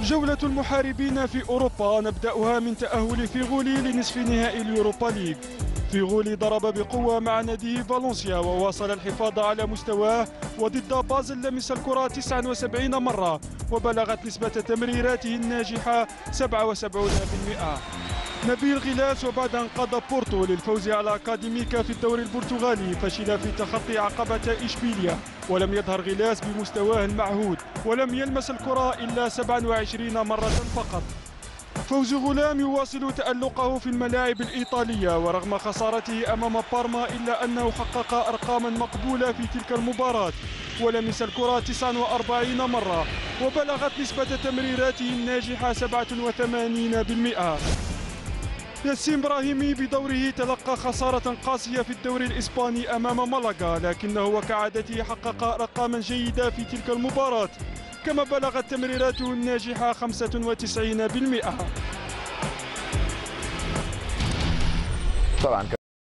جولة المحاربين في أوروبا نبدأها من تأهل فيغولي لنصف نهائي اليوروبا ليج. فيغولي ضرب بقوة مع ناديه فالنسيا وواصل الحفاظ على مستواه، وضد بازل لمس الكرة 79 مرة وبلغت نسبة تمريراته الناجحة 77%. نبيل غلاس وبعد أن قاد بورتو للفوز على أكاديميكا في الدوري البرتغالي فشل في تخطي عقبة إشبيليا، ولم يظهر غلاس بمستواه المعهود ولم يلمس الكرة إلا 27 مرة فقط. فوز غلام يواصل تألقه في الملاعب الإيطالية، ورغم خسارته أمام بارما إلا أنه حقق أرقاما مقبولة في تلك المباراة ولمس الكرة 49 مرة وبلغت نسبة تمريراته الناجحة 87%. ياسين براهيمي بدوره تلقى خسارة قاسية في الدوري الإسباني أمام مالاغا، لكنه وكعادته حقق أرقاما جيدة في تلك المباراة، كما بلغت تمريراته الناجحة 95%. طبعا